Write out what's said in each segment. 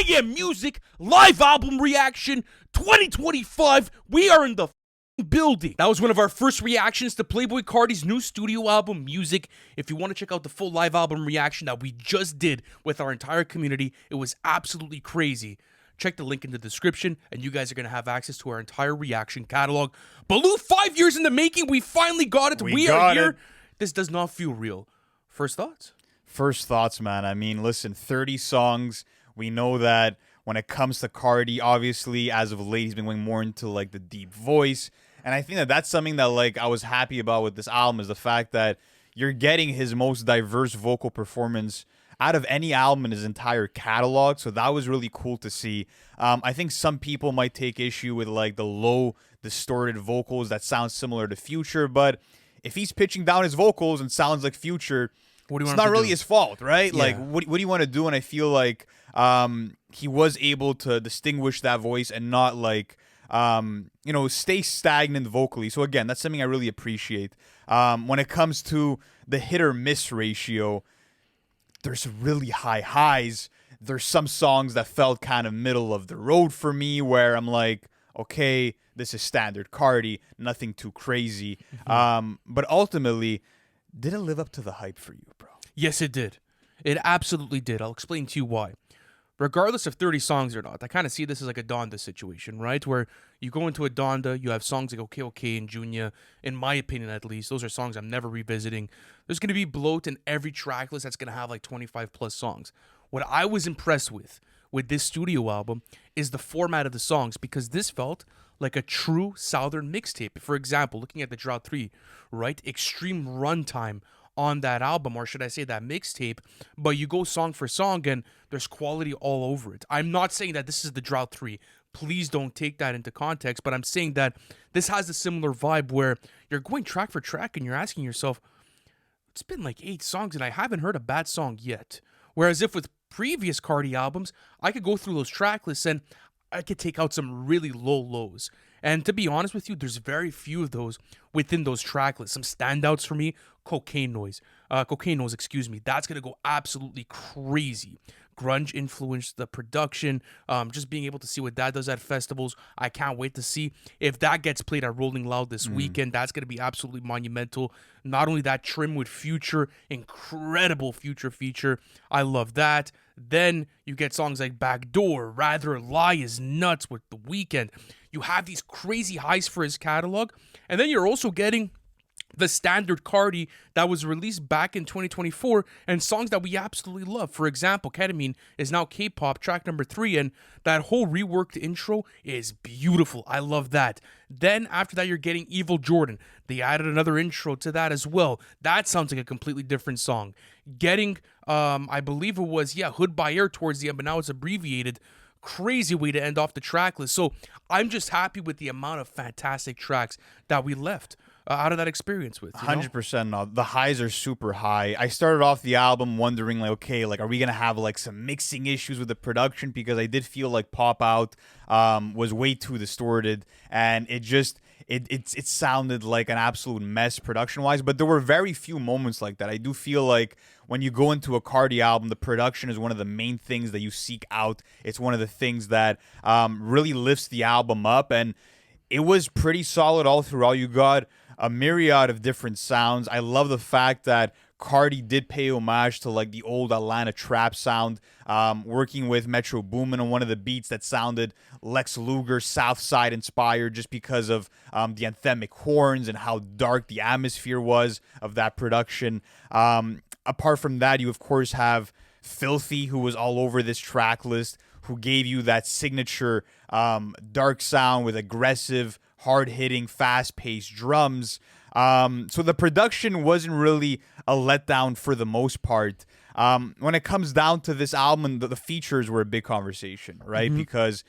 I Am Music live album reaction 2025. We are in the building. That was one of our first reactions to Playboi Carti's new studio album, Music. If you want to check out the full live album reaction that we just did with our entire community, it was absolutely crazy. Check the link in the description, and you guys are going to have access to our entire reaction catalog. Baloo, 5 years in the making, we finally got it. We are here. This does not feel real. First thoughts? First thoughts, man. I mean, listen, 30 songs. We know that when it comes to Carti, obviously, as of late, he's been going more into, like, the deep voice. And I think that that's something that, like, I was happy about with this album is the fact that you're getting his most diverse vocal performance out of any album in his entire catalog. So that was really cool to see. I think some people might take issue with, like, the low, distorted vocals that sound similar to Future. But if he's pitching down his vocals and sounds like Future, it's not really his fault, right? Yeah. Like, what do you want to do? And I feel like he was able to distinguish that voice and not, like, stay stagnant vocally. So, again, that's something I really appreciate. When it comes to the hit or miss ratio, there's really high highs. There's some songs that felt kind of middle of the road for me where I'm like, okay, this is standard Carti, nothing too crazy. But ultimately, did it live up to the hype for you, bro? Yes, it did. It absolutely did. I'll explain to you why. Regardless of 30 songs or not, I kind of see this as like a Donda situation, right? Where you go into a Donda, you have songs like Okay Okay and Junior. In my opinion, at least, those are songs I'm never revisiting. There's going to be bloat in every track list that's going to have like 25 plus songs. What I was impressed with this studio album is the format of the songs, because this felt like a true Southern mixtape. For example, looking at the Drought 3, right? Extreme runtime on that album, or should I say that mixtape, but you go song for song and there's quality all over it. I'm not saying that this is the Drought 3. Please don't take that into context, but I'm saying that this has a similar vibe where you're going track for track and you're asking yourself, it's been like 8 songs and I haven't heard a bad song yet. Whereas if with previous Carti albums, I could go through those track lists and I could take out some really low lows. And to be honest with you, there's very few of those within those track lists. Some standouts for me, Cocaine Nose, excuse me. That's going to go absolutely crazy. Grunge influenced the production. Just being able to see what that does at festivals. I can't wait to see if that gets played at Rolling Loud this weekend. That's going to be absolutely monumental. Not only that, Trim with Future, incredible Future feature. I love that. Then you get songs like Backdoor, Rather Lie Is Nuts with The Weeknd. You have these crazy highs for his catalog. And then you're also getting the standard Carti that was released back in 2024 and songs that we absolutely love. For example, Ketamine is now K-pop, track number 3, and that whole reworked intro is beautiful. I love that. Then after that, you're getting Evil Jordan. They added another intro to that as well. That sounds like a completely different song. Getting, I believe it was, Hood by Air towards the end, but now it's abbreviated. Crazy way to end off the track list. So I'm just happy with the amount of fantastic tracks that we left out of that experience with. 100%. No, the highs are super high. I started off the album wondering, like, okay, like, are we gonna have like some mixing issues with the production, because I did feel like Pop Out was way too distorted, and it sounded like an absolute mess production wise. But there were very few moments like that. I do feel like when you go into a Carti album, the production is one of the main things that you seek out. It's one of the things that really lifts the album up, and it was pretty solid all throughout. You got a myriad of different sounds. I love the fact that Carti did pay homage to like the old Atlanta trap sound, working with Metro Boomin on one of the beats that sounded Lex Luger Southside inspired, just because of the anthemic horns and how dark the atmosphere was of that production. Apart from that, you of course have Filthy, who was all over this track list, who gave you that signature dark sound with aggressive, hard-hitting, fast-paced drums. So the production wasn't really a letdown for the most part. When it comes down to this album, the features were a big conversation, right? Because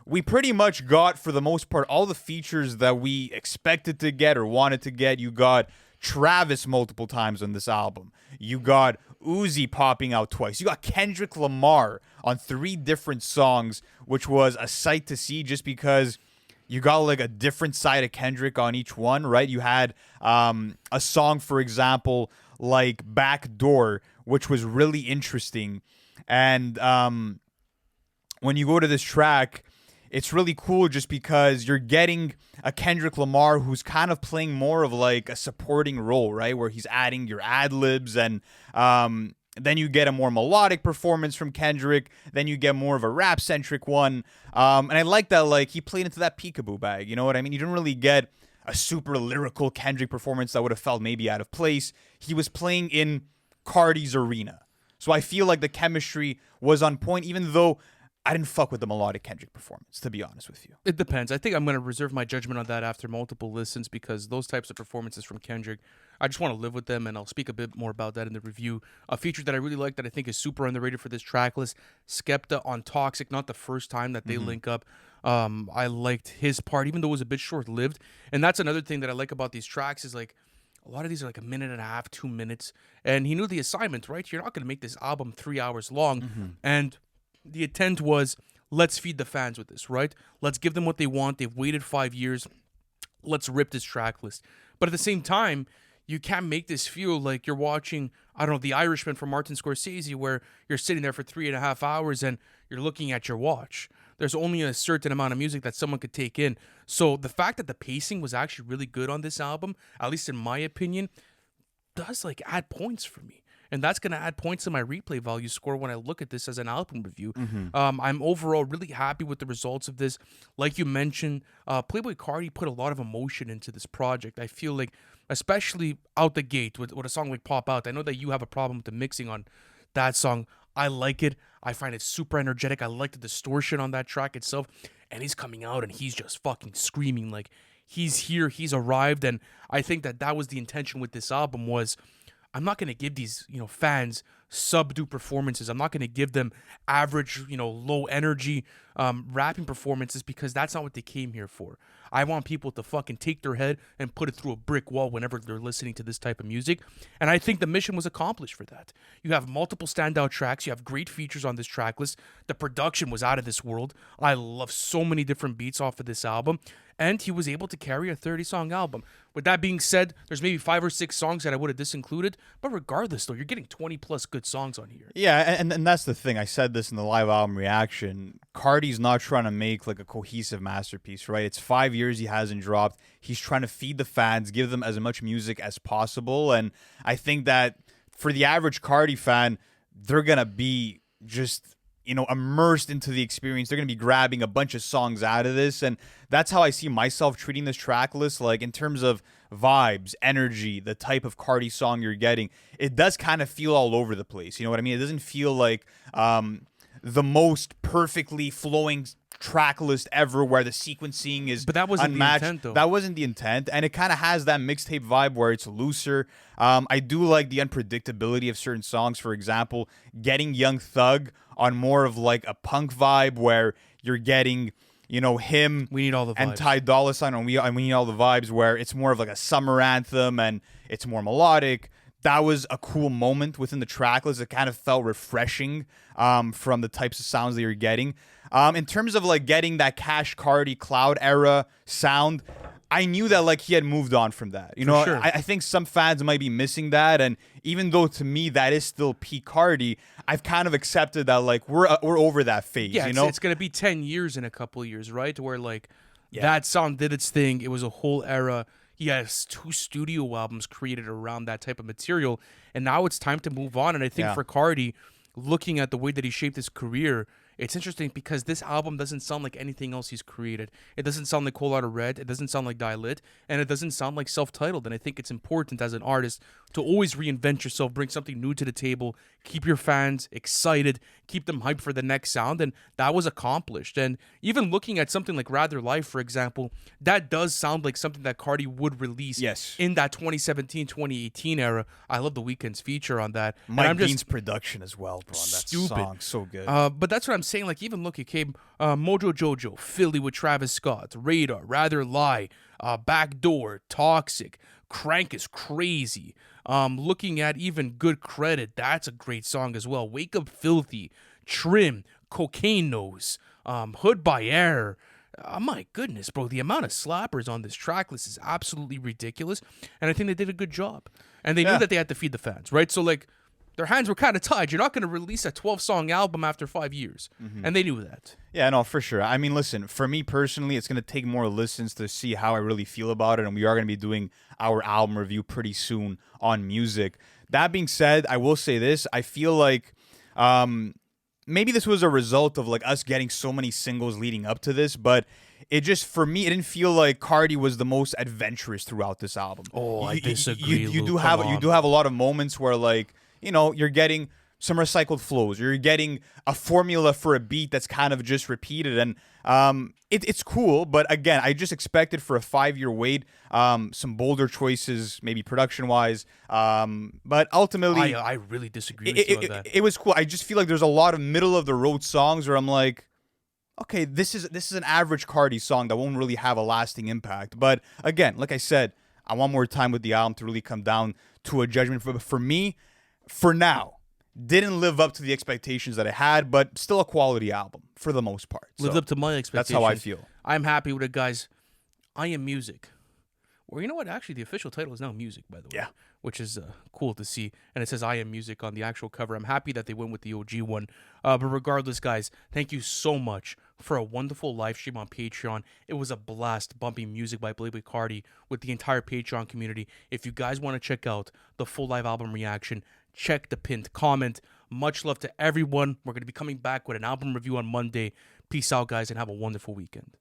we pretty much got, for the most part, all the features that we expected to get or wanted to get. You got Travis multiple times on this album. You got Uzi popping out twice. You got Kendrick Lamar on 3 different songs, which was a sight to see, just because you got like a different side of Kendrick on each one, right? You had a song, for example, like Backdoor, which was really interesting. And when you go to this track, it's really cool just because you're getting a Kendrick Lamar who's kind of playing more of like a supporting role, right? Where he's adding your ad libs, and then you get a more melodic performance from Kendrick. Then you get more of a rap centric one. And I like that, like, he played into that peekaboo bag. You know what I mean? You didn't really get a super lyrical Kendrick performance that would have felt maybe out of place. He was playing in Carti's arena. So I feel like the chemistry was on point, even though I didn't fuck with the melodic Kendrick performance, to be honest with you. It depends. I think I'm going to reserve my judgment on that after multiple listens, because those types of performances from Kendrick, I just want to live with them, and I'll speak a bit more about that in the review. A feature that I really like that I think is super underrated for this track list, Skepta on Toxic, not the first time that they link up. I liked his part, even though it was a bit short-lived. And that's another thing that I like about these tracks is, like, a lot of these are like a minute and a half, 2 minutes. And he knew the assignment, right? You're not going to make this album 3 hours long. And the intent was, let's feed the fans with this, right? Let's give them what they want. They've waited 5 years. Let's rip this track list. But at the same time, you can't make this feel like you're watching, I don't know, The Irishman from Martin Scorsese, where you're sitting there for 3.5 hours and you're looking at your watch. There's only a certain amount of music that someone could take in. So the fact that the pacing was actually really good on this album, at least in my opinion, does like add points for me. And that's going to add points to my replay value score when I look at this as an album review. I'm overall really happy with the results of this. Like you mentioned, Playboi Carti put a lot of emotion into this project. I feel like, especially out the gate with a song like Pop Out, I know that you have a problem with the mixing on that song. I like it. I find it super energetic. I like the distortion on that track itself. And he's coming out and he's just fucking screaming like he's here, he's arrived. And I think that was the intention with this album was, I'm not going to give these, fans subdue performances. I'm not going to give them average, low energy rapping performances, because that's not what they came here for. I want people to fucking take their head and put it through a brick wall whenever they're listening to this type of music. And I think the mission was accomplished for that. You have multiple standout tracks. You have great features on this track list. The production was out of this world. I love so many different beats off of this album. And he was able to carry a 30-song album. With that being said, there's maybe 5 or 6 songs that I would have disincluded. But regardless, though, you're getting 20-plus good songs on here. Yeah, and that's the thing. I said this in the live album reaction. Carti's not trying to make like a cohesive masterpiece, right? It's 5 years he hasn't dropped. He's trying to feed the fans, give them as much music as possible. And I think that for the average Carti fan, they're going to be just immersed into the experience. They're going to be grabbing a bunch of songs out of this. And that's how I see myself treating this track list. Like, in terms of vibes, energy, the type of Carti song you're getting, it does kind of feel all over the place. You know what I mean? It doesn't feel like the most perfectly flowing track list ever where the sequencing is but that wasn't unmatched. The intent, though. That wasn't the intent. And it kind of has that mixtape vibe where it's looser. I do like the unpredictability of certain songs. For example, getting Young Thug on more of like a punk vibe where you're getting, him We Need All the Vibes. and Ty Dolla $ign on We Need All the Vibes, where it's more of like a summer anthem and it's more melodic. That was a cool moment within the track list. It kind of felt refreshing from the types of sounds that you're getting. In terms of like getting that Cash Carti Cloud era sound, I knew that like he had moved on from that. Sure. I think some fans might be missing that, and even though to me that is still peak Carti, I've kind of accepted that like we're over that phase. Yeah, it's going to be 10 years in a couple of years, right? Where like that song did its thing. It was a whole era. He has 2 studio albums created around that type of material, and now it's time to move on. And I think for Carti, looking at the way that he shaped his career, it's interesting because this album doesn't sound like anything else he's created. It doesn't sound like Whole Lotta Red. It doesn't sound like Die Lit. And it doesn't sound like self-titled. And I think it's important as an artist to always reinvent yourself, bring something new to the table, keep your fans excited, keep them hyped for the next sound. And that was accomplished. And even looking at something like Rather Life, for example, that does sound like something that Carti would release in that 2017, 2018 era. I love the Weeknd's feature on that. Mike Dean's production as well, bro, on that stupid. song. So good. But that's what I'm saying. Like, even look, it came Mojo Jojo, Philly with Travis Scott, Radar, Rather Lie, Backdoor, Toxic, Crank is Crazy. Looking at even Good Credit, that's a great song as well. Wake Up Filthy, Trim, Cocaine Nose, Hood by Air. My goodness, bro, the amount of slappers on this track list is absolutely ridiculous. And I think they did a good job. And they knew that they had to feed the fans, right? So, like, their hands were kind of tied. You're not going to release a 12-song album after 5 years. And they knew that. Yeah, no, for sure. I mean, listen, for me personally, it's going to take more listens to see how I really feel about it. And we are going to be doing our album review pretty soon on music. That being said, I will say this. I feel like maybe this was a result of like us getting so many singles leading up to this, but it just, for me, it didn't feel like Carti was the most adventurous throughout this album. Oh, I disagree. You do have a lot of moments where, like, you know, you're getting some recycled flows. You're getting a formula for a beat that's kind of just repeated, and it's cool. But again, I just expected for a 5-year wait, some bolder choices, maybe production wise. But ultimately, I really disagree with you on that. It was cool. I just feel like there's a lot of middle of the road songs where I'm like, okay, this is an average Carti song that won't really have a lasting impact. But again, like I said, I want more time with the album to really come down to a judgment. For me, for now, didn't live up to the expectations that I had, but still a quality album for the most part. Lived up to my expectations. That's how I feel. I'm happy with it, guys. I Am Music. Or you know what? Actually, the official title is now Music, by the way. Yeah. Which is cool to see. And it says I Am Music on the actual cover. I'm happy that they went with the OG one. But regardless, guys, thank you so much for a wonderful live stream on Patreon. It was a blast bumping music by Playboi Carti with the entire Patreon community. If you guys want to check out the full live album reaction, check the pinned comment. Much love to everyone. We're going to be coming back with an album review on Monday. Peace out, guys, and have a wonderful weekend.